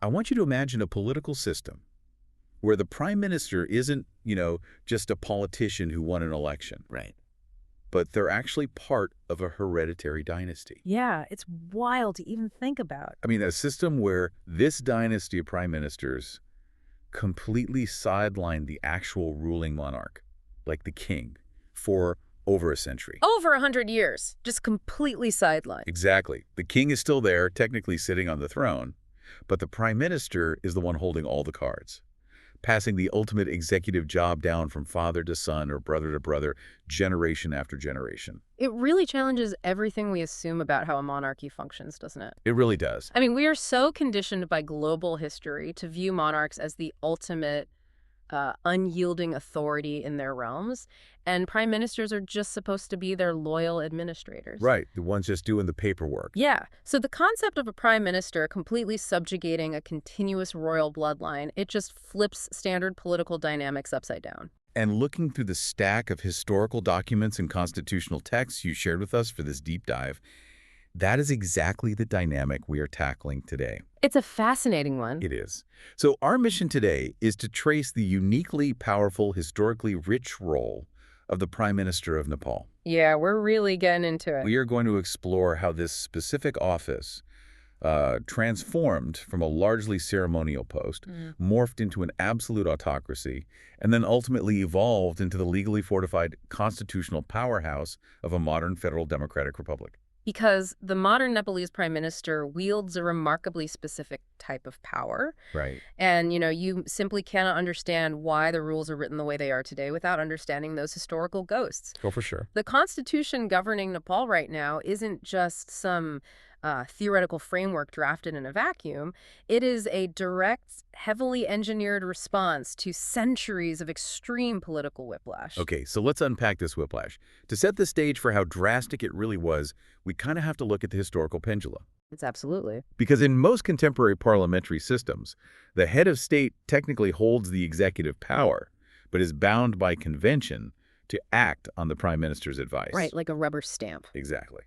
I want you to imagine a political system where the prime minister isn't, just a politician who won an election, Right. but they're actually part of a hereditary dynasty. Yeah, it's wild to even think about. I mean, a system where this dynasty of prime ministers completely sidelined the actual ruling monarch, like the king, for over a century. Over 100 years, just completely sidelined. Exactly. The king is still there, technically sitting on the throne, but the prime minister is the one holding all the cards, passing the ultimate executive job down from father to son or brother to brother, generation after generation. It really challenges everything we assume about how a monarchy functions, doesn't it? It really does. I mean, we are so conditioned by global history to view monarchs as the ultimate unyielding authority in their realms, and prime ministers are just supposed to be their loyal administrators. Right, the ones just doing the paperwork. Yeah, so the concept of a prime minister completely subjugating a continuous royal bloodline, it just flips standard political dynamics upside down. And looking through the stack of historical documents and constitutional texts you shared with us for this deep dive, that is exactly the dynamic we are tackling today. It's a fascinating one. It is. So our mission today is to trace the uniquely powerful, historically rich role of the Prime Minister of Nepal. Yeah, we're really getting into it. We are going to explore how this specific office transformed from a largely ceremonial post, morphed into an absolute autocracy, and then ultimately evolved into the legally fortified constitutional powerhouse of a modern federal democratic republic. Because the modern Nepalese prime minister wields a remarkably specific type of power. Right. And, you simply cannot understand why the rules are written the way they are today without understanding those historical ghosts. Oh, for sure. The constitution governing Nepal right now isn't just some theoretical framework drafted in a vacuum. It is a direct, heavily engineered response to centuries of extreme political whiplash. Okay, so let's unpack this whiplash. To set the stage for how drastic it really was, we kind of have to look at the historical pendulum. It's absolutely. Because in most contemporary parliamentary systems, the head of state technically holds the executive power, but is bound by convention to act on the prime minister's advice. Right, like a rubber stamp. Exactly.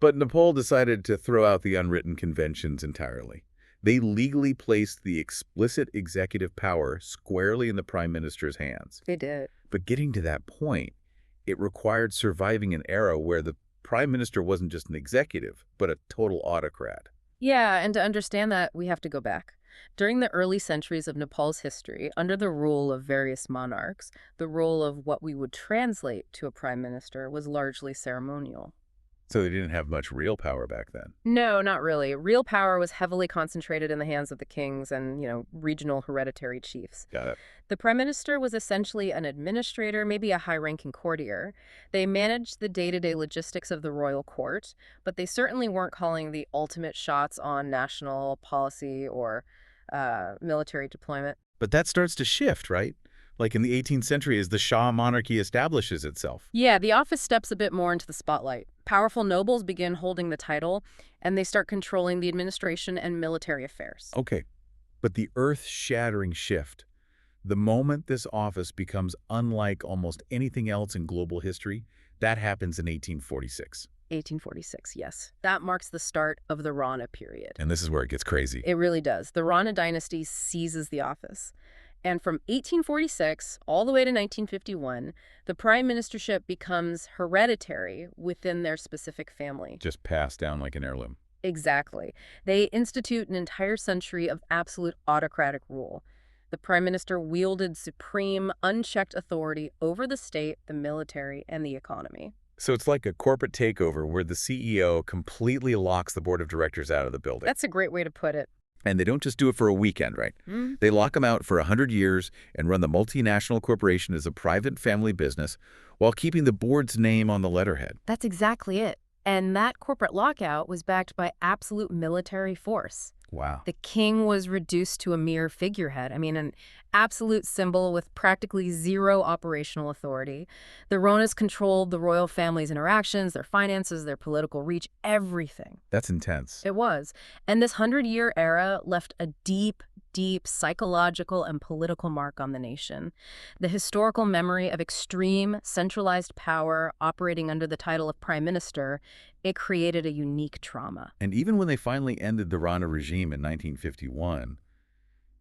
But Nepal decided to throw out the unwritten conventions entirely. They legally placed the explicit executive power squarely in the prime minister's hands. They did. But getting to that point, it required surviving an era where the prime minister wasn't just an executive, but a total autocrat. Yeah, and to understand that, we have to go back. During the early centuries of Nepal's history, under the rule of various monarchs, the role of what we would translate to a prime minister was largely ceremonial. So they didn't have much real power back then. No, not really. Real power was heavily concentrated in the hands of the kings and, regional hereditary chiefs. Got it. The prime minister was essentially an administrator, maybe a high-ranking courtier. They managed the day-to-day logistics of the royal court, but they certainly weren't calling the ultimate shots on national policy or military deployment. But that starts to shift, right? Like in the 18th century as the Shah monarchy establishes itself. Yeah, the office steps a bit more into the spotlight. Powerful nobles begin holding the title, and they start controlling the administration and military affairs. Okay, but the earth-shattering shift, the moment this office becomes unlike almost anything else in global history, that happens in 1846. 1846, yes. That marks the start of the Rana period. And this is where it gets crazy. It really does. The Rana dynasty seizes the office. And from 1846 all the way to 1951, the prime ministership becomes hereditary within their specific family. Just passed down like an heirloom. Exactly. They institute an entire century of absolute autocratic rule. The prime minister wielded supreme, unchecked authority over the state, the military, and the economy. So it's like a corporate takeover where the CEO completely locks the board of directors out of the building. That's a great way to put it. And they don't just do it for a weekend, right? They lock them out for 100 years and run the multinational corporation as a private family business while keeping the board's name on the letterhead. That's exactly it. And that corporate lockout was backed by absolute military force. Wow. The king was reduced to a mere figurehead. I mean, an absolute symbol with practically zero operational authority. The Ronas controlled the royal family's interactions, their finances, their political reach, everything. That's intense. It was. And this 100-year era left a deep, deep psychological and political mark on the nation. The historical memory of extreme, centralized power operating under the title of prime minister, it created a unique trauma. And even when they finally ended the Rana regime in 1951,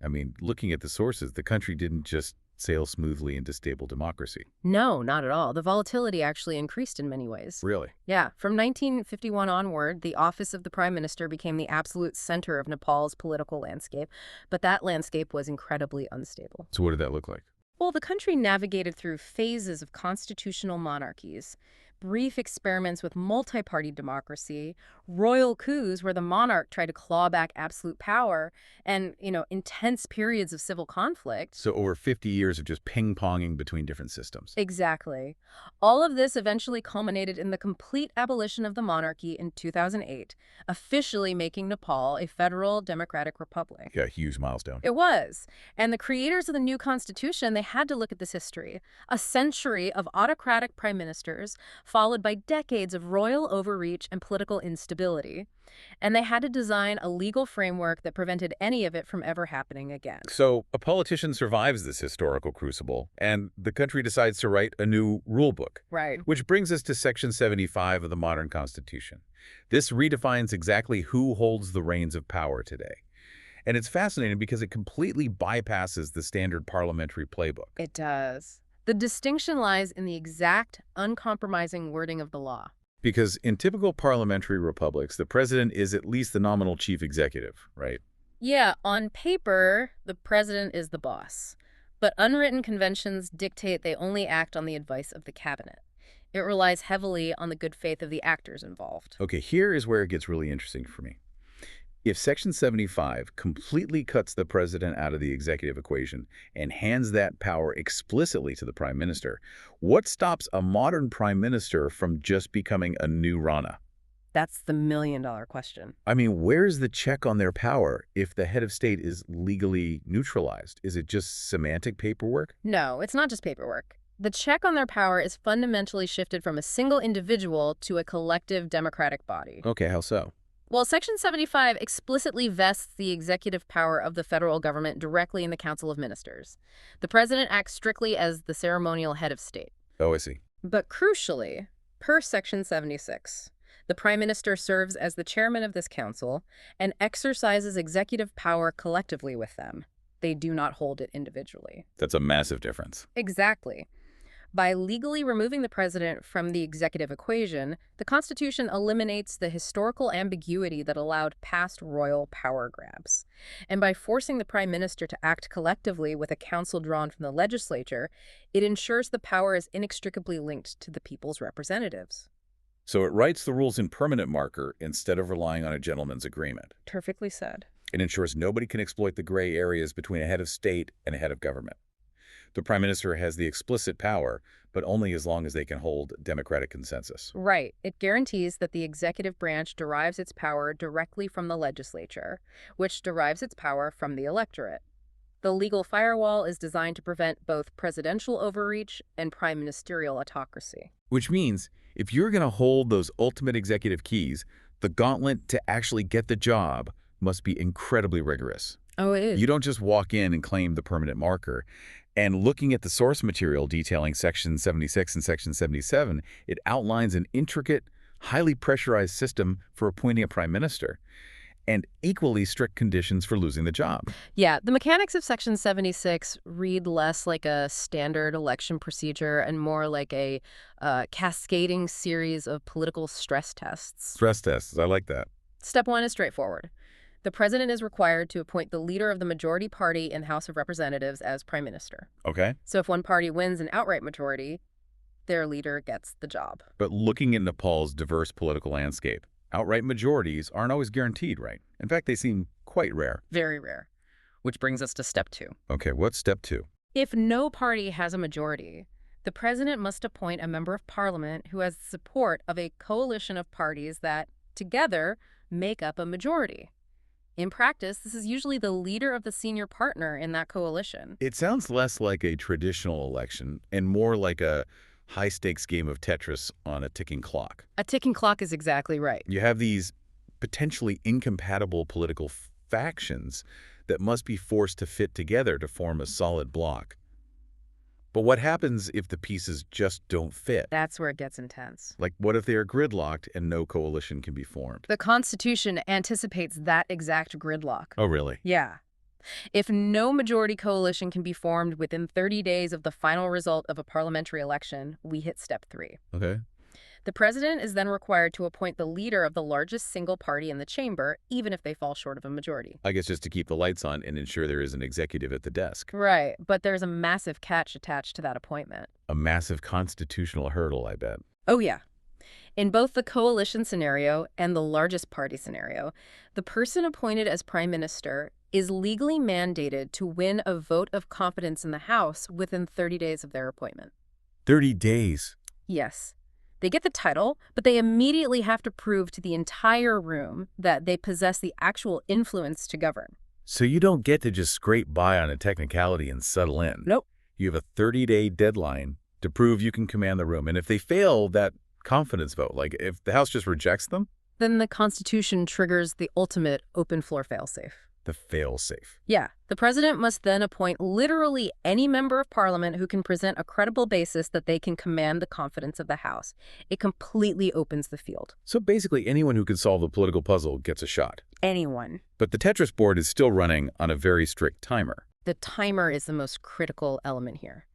I mean, looking at the sources, the country didn't just sail smoothly into stable democracy. No, not at all. The volatility actually increased in many ways. Really? Yeah, from 1951 onward, the office of the prime minister became the absolute center of Nepal's political landscape, but that landscape was incredibly unstable. So what did that look like? Well, the country navigated through phases of constitutional monarchies, brief experiments with multi-party democracy, royal coups where the monarch tried to claw back absolute power, and, intense periods of civil conflict. So over 50 years of just ping-ponging between different systems. Exactly. All of this eventually culminated in the complete abolition of the monarchy in 2008, officially making Nepal a federal democratic republic. Yeah, huge milestone. It was. And the creators of the new constitution, they had to look at this history. A century of autocratic prime ministers, followed by decades of royal overreach and political instability. And they had to design a legal framework that prevented any of it from ever happening again. So a politician survives this historical crucible, and the country decides to write a new rule book. Right. Which brings us to Section 75 of the modern Constitution. This redefines exactly who holds the reins of power today. And it's fascinating because it completely bypasses the standard parliamentary playbook. It does. The distinction lies in the exact, uncompromising wording of the law. Because in typical parliamentary republics, the president is at least the nominal chief executive, right? Yeah, on paper, the president is the boss. But unwritten conventions dictate they only act on the advice of the cabinet. It relies heavily on the good faith of the actors involved. Okay, here is where it gets really interesting for me. If Section 75 completely cuts the president out of the executive equation and hands that power explicitly to the prime minister, what stops a modern prime minister from just becoming a new Rana? That's the million-dollar question. I mean, where's the check on their power if the head of state is legally neutralized? Is it just semantic paperwork? No, it's not just paperwork. The check on their power is fundamentally shifted from a single individual to a collective democratic body. Okay, how so? Well, Section 75 explicitly vests the executive power of the federal government directly in the Council of Ministers. The president acts strictly as the ceremonial head of state. Oh, I see. But crucially, per Section 76, the prime minister serves as the chairman of this council and exercises executive power collectively with them. They do not hold it individually. That's a massive difference. Exactly. By legally removing the president from the executive equation, the Constitution eliminates the historical ambiguity that allowed past royal power grabs. And by forcing the prime minister to act collectively with a council drawn from the legislature, it ensures the power is inextricably linked to the people's representatives. So it writes the rules in permanent marker instead of relying on a gentleman's agreement. Perfectly said. It ensures nobody can exploit the gray areas between a head of state and a head of government. The prime minister has the explicit power, but only as long as they can hold democratic consensus. Right. It guarantees that the executive branch derives its power directly from the legislature, which derives its power from the electorate. The legal firewall is designed to prevent both presidential overreach and prime ministerial autocracy. Which means if you're going to hold those ultimate executive keys, the gauntlet to actually get the job must be incredibly rigorous. Oh, it is. You don't just walk in and claim the permanent marker. And looking at the source material detailing Section 76 and Section 77, it outlines an intricate, highly pressurized system for appointing a prime minister and equally strict conditions for losing the job. Yeah, the mechanics of Section 76 read less like a standard election procedure and more like a cascading series of political stress tests. Stress tests, I like that. Step 1 is straightforward. The president is required to appoint the leader of the majority party in the House of Representatives as prime minister. Okay. So if one party wins an outright majority, their leader gets the job. But looking at Nepal's diverse political landscape, outright majorities aren't always guaranteed, right? In fact, they seem quite rare. Very rare. Which brings us to step 2. Okay, what's step 2? If no party has a majority, the president must appoint a member of parliament who has the support of a coalition of parties that, together, make up a majority. In practice, this is usually the leader of the senior partner in that coalition. It sounds less like a traditional election and more like a high-stakes game of Tetris on a ticking clock. A ticking clock is exactly right. You have these potentially incompatible political factions that must be forced to fit together to form a solid bloc. But what happens if the pieces just don't fit? That's where it gets intense. Like, what if they are gridlocked and no coalition can be formed? The Constitution anticipates that exact gridlock. Oh, really? Yeah. If no majority coalition can be formed within 30 days of the final result of a parliamentary election, we hit step 3. Okay. The president is then required to appoint the leader of the largest single party in the chamber, even if they fall short of a majority. I guess just to keep the lights on and ensure there is an executive at the desk. Right, but there's a massive catch attached to that appointment. A massive constitutional hurdle, I bet. Oh, yeah. In both the coalition scenario and the largest party scenario, the person appointed as prime minister is legally mandated to win a vote of confidence in the House within 30 days of their appointment. 30 days. Yes. They get the title, but they immediately have to prove to the entire room that they possess the actual influence to govern. So you don't get to just scrape by on a technicality and settle in. Nope. You have a 30-day deadline to prove you can command the room. And if they fail that confidence vote, like if the House just rejects them, Then the Constitution triggers the ultimate open floor failsafe. the fail-safe. Yeah, the president must then appoint literally any member of parliament who can present a credible basis that they can command the confidence of the House. It completely opens the field. So basically anyone who can solve the political puzzle gets a shot. Anyone. But the Tetris board is still running on a very strict timer. The timer is the most critical element here.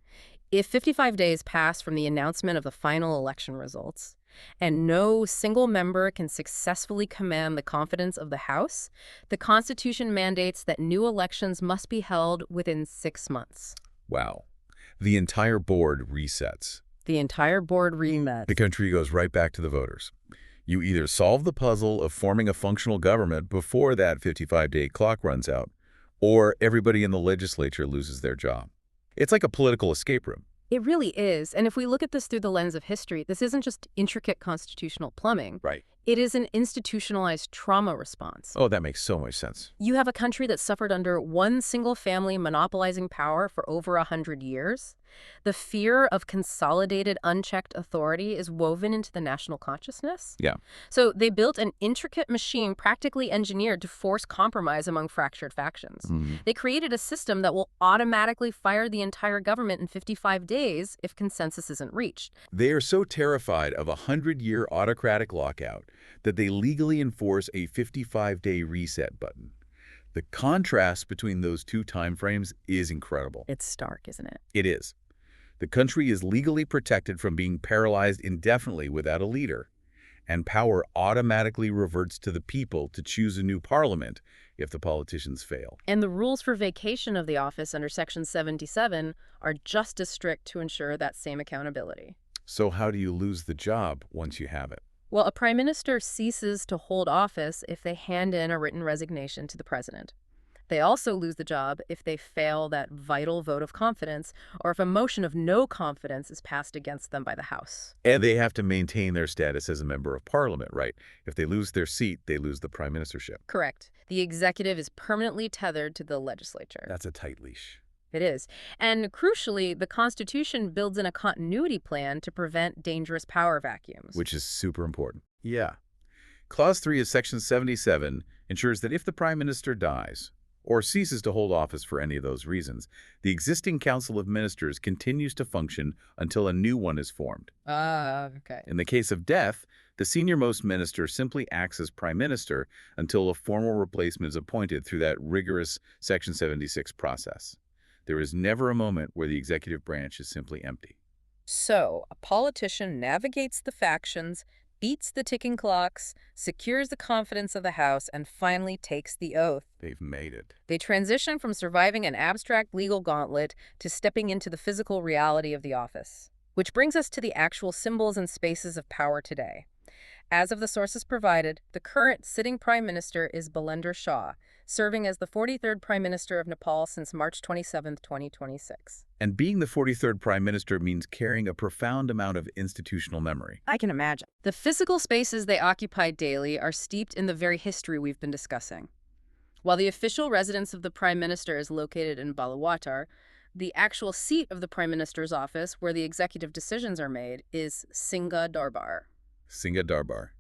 If 55 days pass from the announcement of the final election results, and no single member can successfully command the confidence of the House, the Constitution mandates that new elections must be held within 6 months. Wow. The entire board resets. The entire board remets. The country goes right back to the voters. You either solve the puzzle of forming a functional government before that 55-day clock runs out, or everybody in the legislature loses their job. It's like a political escape room. It really is. And if we look at this through the lens of history, this isn't just intricate constitutional plumbing. Right. It is an institutionalized trauma response. Oh, that makes so much sense. You have a country that suffered under one single family monopolizing power for over 100 years. The fear of consolidated, unchecked authority is woven into the national consciousness. Yeah. So they built an intricate machine practically engineered to force compromise among fractured factions. They created a system that will automatically fire the entire government in 55 days if consensus isn't reached. They are so terrified of a 100-year autocratic lockout that they legally enforce a 55-day reset button. The contrast between those two timeframes is incredible. It's stark, isn't it? It is. The country is legally protected from being paralyzed indefinitely without a leader, and power automatically reverts to the people to choose a new parliament if the politicians fail. And the rules for vacation of the office under Section 77 are just as strict to ensure that same accountability. So how do you lose the job once you have it? Well, a prime minister ceases to hold office if they hand in a written resignation to the president. They also lose the job if they fail that vital vote of confidence or if a motion of no confidence is passed against them by the House. And they have to maintain their status as a member of parliament, right? If they lose their seat, they lose the prime ministership. Correct. The executive is permanently tethered to the legislature. That's a tight leash. It is. And crucially, the Constitution builds in a continuity plan to prevent dangerous power vacuums. Which is super important. Yeah. Clause 3 of Section 77 ensures that if the prime minister dies, or ceases to hold office for any of those reasons, the existing Council of Ministers continues to function until a new one is formed. Okay. In the case of death, the senior-most minister simply acts as prime minister until a formal replacement is appointed through that rigorous Section 76 process. There is never a moment where the executive branch is simply empty. So, a politician navigates the factions, beats the ticking clocks, secures the confidence of the House, and finally takes the oath. They've made it. They transition from surviving an abstract legal gauntlet to stepping into the physical reality of the office. Which brings us to the actual symbols and spaces of power today. As of the sources provided, the current sitting prime minister is Balender Shah, serving as the 43rd prime minister of Nepal since March 27, 2026. And being the 43rd prime minister means carrying a profound amount of institutional memory. I can imagine. The physical spaces they occupy daily are steeped in the very history we've been discussing. While the official residence of the prime minister is located in Balawatar, the actual seat of the prime minister's office, where the executive decisions are made, is Singha Darbar. Singha Darbar,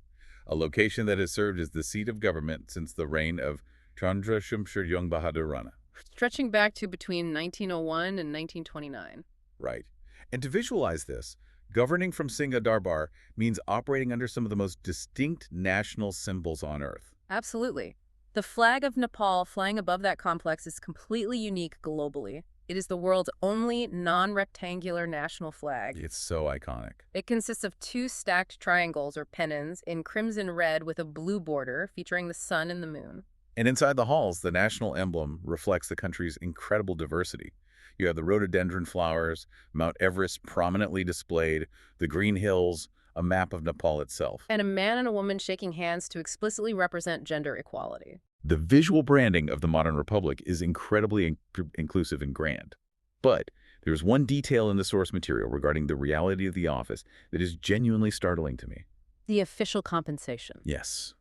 a location that has served as the seat of government since the reign of Chandra Shumsher Jung Bahadur Rana. Stretching back to between 1901 and 1929. Right. And to visualize this, governing from Singha Darbar means operating under some of the most distinct national symbols on Earth. Absolutely. The flag of Nepal flying above that complex is completely unique globally. It is the world's only non-rectangular national flag. It's so iconic. It consists of two stacked triangles or pennons in crimson red with a blue border featuring the sun and the moon. And inside the halls, the national emblem reflects the country's incredible diversity. You have the rhododendron flowers, Mount Everest prominently displayed, the green hills, a map of Nepal itself. And a man and a woman shaking hands to explicitly represent gender equality. The visual branding of the modern republic is incredibly inclusive and grand. But there's one detail in the source material regarding the reality of the office that is genuinely startling to me. The official compensation. Yes.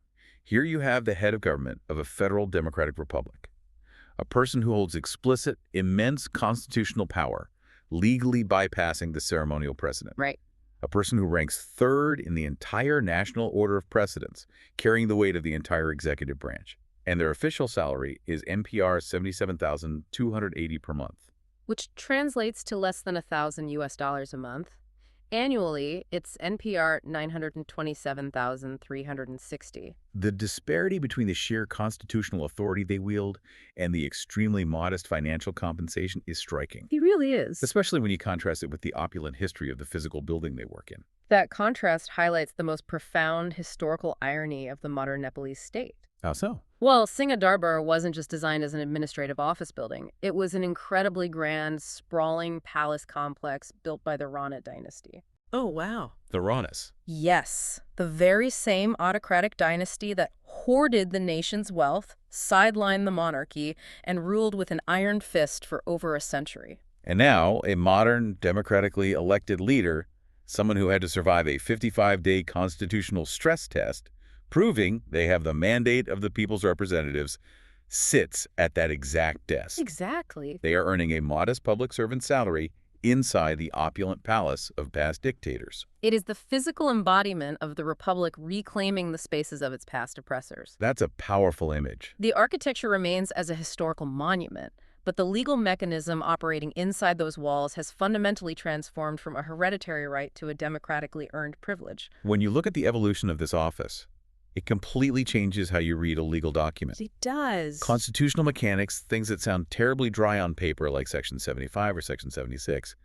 Here you have the head of government of a federal democratic republic, a person who holds explicit, immense constitutional power, legally bypassing the ceremonial precedent. Right. A person who ranks third in the entire national order of precedence, carrying the weight of the entire executive branch. And their official salary is NPR $77,280 per month. Which translates to less than $1,000 a month. Annually, it's NPR $927,360. The disparity between the sheer constitutional authority they wield and the extremely modest financial compensation is striking, He really is. especially when you contrast it with the opulent history of the physical building they work in. That contrast highlights the most profound historical irony of the modern Nepalese state. How so? Well, Singha Darbar wasn't just designed as an administrative office building. It was an incredibly grand, sprawling palace complex built by the Rana dynasty. Oh, wow. The Ranas. Yes, the very same autocratic dynasty that hoarded the nation's wealth, sidelined the monarchy, and ruled with an iron fist for over a century. And now, a modern, democratically elected leader, someone who had to survive a 55-day constitutional stress test, proving they have the mandate of the people's representatives, sits at that exact desk. Exactly. They are earning a modest public servant salary inside the opulent palace of past dictators. It is the physical embodiment of the republic reclaiming the spaces of its past oppressors. That's a powerful image. The architecture remains as a historical monument, but the legal mechanism operating inside those walls has fundamentally transformed from a hereditary right to a democratically earned privilege. When you look at the evolution of this office, it completely changes how you read a legal document. It does. Constitutional mechanics, things that sound terribly dry on paper like Section 75 or Section 76,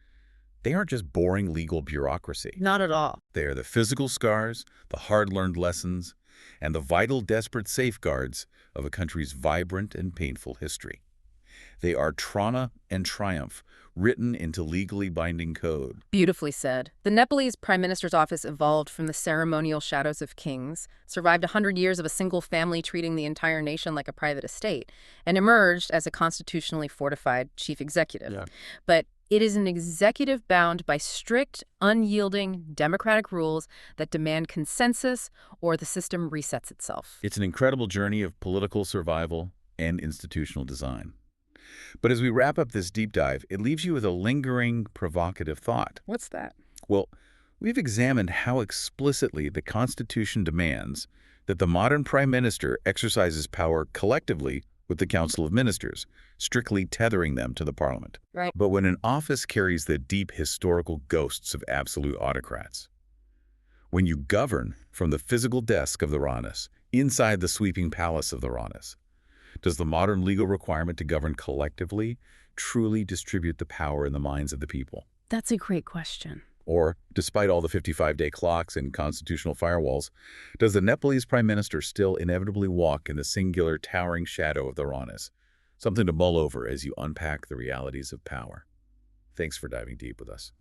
they aren't just boring legal bureaucracy. Not at all. They are the physical scars, the hard-learned lessons, and the vital, desperate safeguards of a country's vibrant and painful history. They are trauma and triumph, written into legally binding code. Beautifully said. The Nepalese Prime Minister's office evolved from the ceremonial shadows of kings, survived 100 years of a single family treating the entire nation like a private estate, and emerged as a constitutionally fortified chief executive. Yeah. But it is an executive bound by strict, unyielding, democratic rules that demand consensus or the system resets itself. It's an incredible journey of political survival and institutional design. But as we wrap up this deep dive, it leaves you with a lingering, provocative thought. What's that? Well, we've examined how explicitly the Constitution demands that the modern Prime Minister exercises power collectively with the Council of Ministers, strictly tethering them to the Parliament. Right. But when an office carries the deep historical ghosts of absolute autocrats, when you govern from the physical desk of the Ranas, inside the sweeping palace of the Ranas, does the modern legal requirement to govern collectively truly distribute the power in the minds of the people? That's a great question. Or, despite all the 55-day clocks and constitutional firewalls, does the Nepalese Prime Minister still inevitably walk in the singular towering shadow of the Ranas? Something to mull over as you unpack the realities of power. Thanks for diving deep with us.